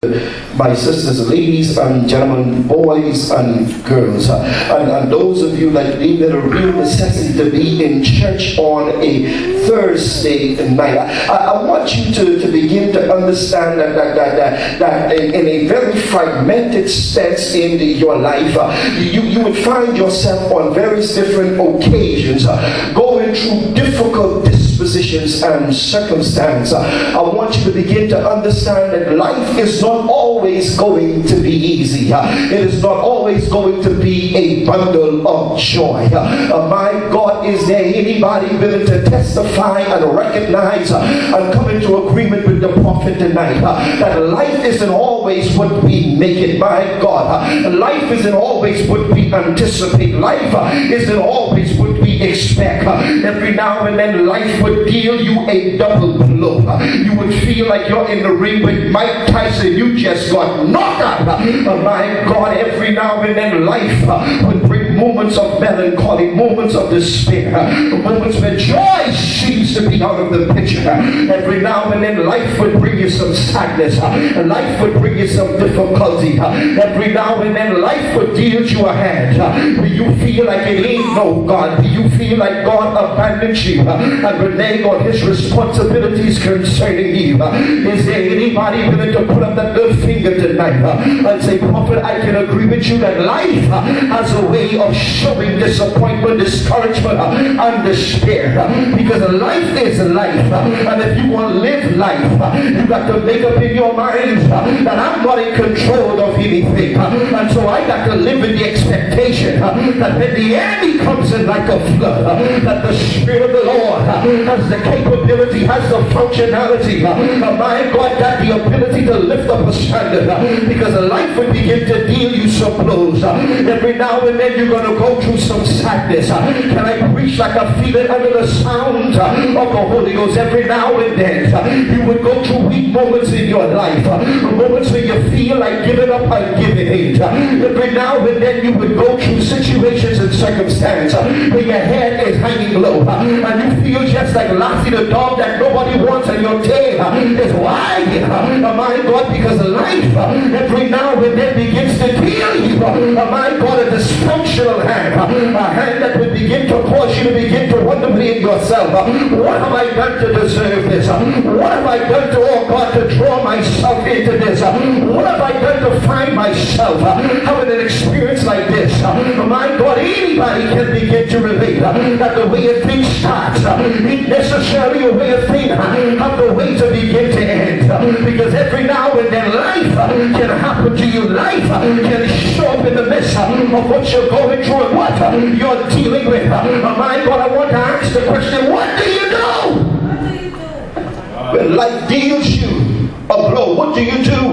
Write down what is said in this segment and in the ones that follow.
My sisters, ladies and gentlemen, boys and girls, and those of you that deem it a real necessity to be in church on a Thursday night, I want you to begin to understand that in a very fragmented sense in your life, you would find yourself on various different occasions going through difficult dispositions and circumstances. I want you to begin to understand that life is not always going to be easy. It is not always going to be a bundle of joy. My God, is there anybody willing to testify and recognize and come into agreement with the prophet tonight that life isn't always what we make it? My God, life isn't always what we anticipate. Life isn't always what we expect. Every now and then life would deal you a double blow. You would feel like you're in the ring with Mike Tyson. You just got knocked out. My God, every now and then life would bring moments of melancholy, moments of despair, moments where joy seems to be out of the picture. Every now and then life would bring you some sadness. Life would bring you some difficulty. Every now and then life would deal you a hand. Do you feel like it ain't no God? Do you feel like God abandoned you and reneged on his responsibilities concerning you? Is there anybody willing to put up that little finger tonight and say, prophet, I can agree with you that life has a way of showing disappointment, discouragement, and despair? Because life is life, and if you want to live life, you got to make up in your mind that I'm not in control of anything, and so I got to live in the expectation that when the enemy comes in like a flood, that the Spirit of the Lord has the capability, has the functionality, my God, got the ability to lift up a standard, because life would begin to deal you some blows. Every now and then you're going to go through some sadness. Can I preach like I feel it under the sound of the Holy Ghost? Every now and then you would go through weak moments in your life, moments where you feel like giving up and giving in. Every now and then you would go through situations and circumstances where your head is hanging low and you feel just like Lassie the dog that nobody wants, and your tail is wide. My God, because life every now and then begins to deal you, my God, a dysfunctional hand, a hand that would begin to cause you to begin to wonder within yourself, what have I done to deserve this? What have I done to, oh God, to draw myself into this? What have I done to find myself having an experience like this? My God, anybody can begin to relate that the way a thing starts ain't necessarily a way of thing have the way to begin to end, because every now and then life can happen to you. Life can show up in the midst of what you're going through and what you're dealing with. My God, I want to ask the question, what do you do when life deals you a blow? What do you do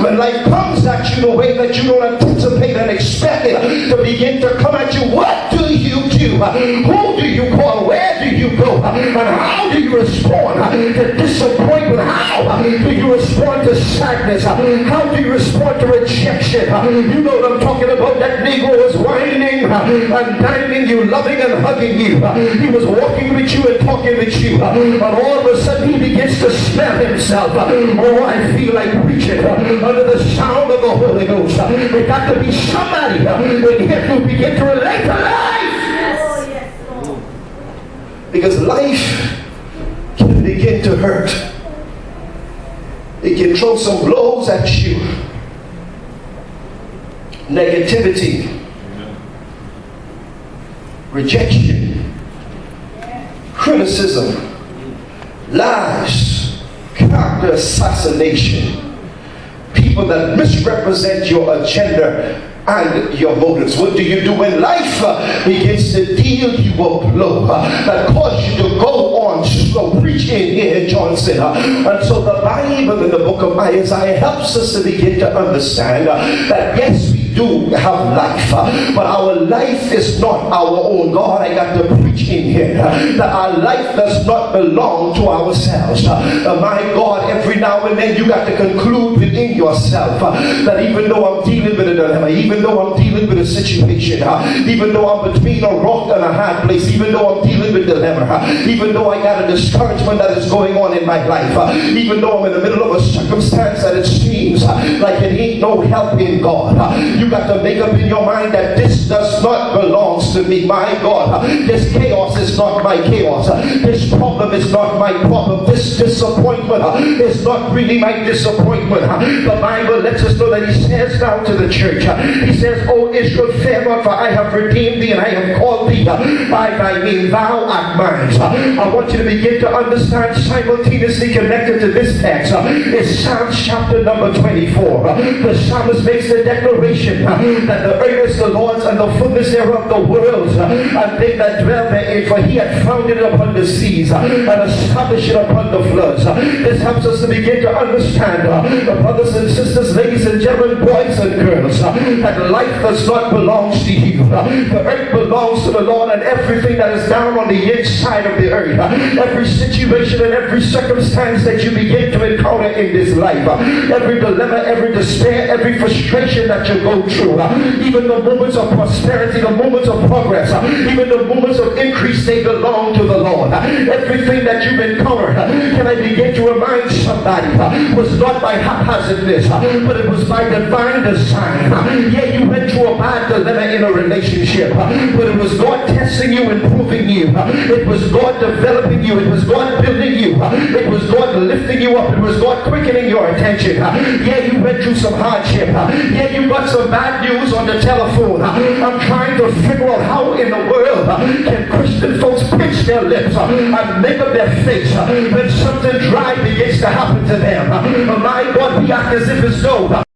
when life comes at you the way that you don't anticipate and expect it to begin to come at you? What do you do? Who do you call? Where do you go? And how do you respond to disappointment? How do you respond to sadness? How do you respond to rejection? You know what I'm talking about. That Negro was whining and dining you, loving and hugging you. He was walking with you and talking with you. And all of a sudden he begins to smell himself. Oh, I feel like preaching under the sound of the Holy Ghost. There got to be somebody in here to begin to relate to life. Because life can begin to hurt. It can throw some blows at you. Negativity, rejection, criticism, lies, character assassination, people that misrepresent your agenda and your motives. What do you do when life begins to deal you a blow that causes you to go on slow preaching here, Johnson? And so the Bible in the book of Isaiah helps us to begin to understand that yes, we do have life, but our life is not our own. God, I got to preach in here that our life does not belong to ourselves. My God, every now and then you got to conclude within yourself that even though I'm dealing with a dilemma, even though I'm dealing with a situation, even though I'm between a rock and a hard place, even though I'm dealing with dilemma, even though I got a discouragement that is going on in my life, even though I'm in the middle of a circumstance that it seems like it ain't no help in God, you got to make up in your mind that this does not belong to me. My God, this chaos is not my chaos. This problem is not my problem. This disappointment is not really my disappointment. The Bible lets us know that he says now to the church, he says, "O Israel, fear not, for I have redeemed thee, and I have called thee by thy name. Thou art mine." I want you to begin to understand, simultaneously connected to this text is Psalms chapter number 24. The psalmist makes the declaration that the earth is the Lord's and the fullness thereof the world, and they that dwell therein, for he hath founded it upon the seas and established it upon the floods. This helps us to begin to understand, brothers and sisters, ladies and gentlemen, boys and girls, that life does not belong to you. The earth belongs to the Lord, and everything that is down on the inside of the earth, every situation and every circumstance that you begin to encounter in this life, every dilemma, every despair, every frustration that you go through, even the moments of prosperity, the moments of progress, even the moments of increase, they belong to the Lord. Everything that you've encountered, can I begin to remind somebody, was not by haphazardness, but it was by divine design. Yeah, you went through a bad dilemma in a relationship, but it was God testing you and proving you. It was God developing you. It was God building you. It was God lifting you up. It was God quickening your attention. Yeah, you went through some hardship. Yeah, you got some bad news on the telephone. I'm trying to figure out how in the world can Christian folks pinch their lips and make up their face when something dry begins to happen to them. My God, we act as if it's no.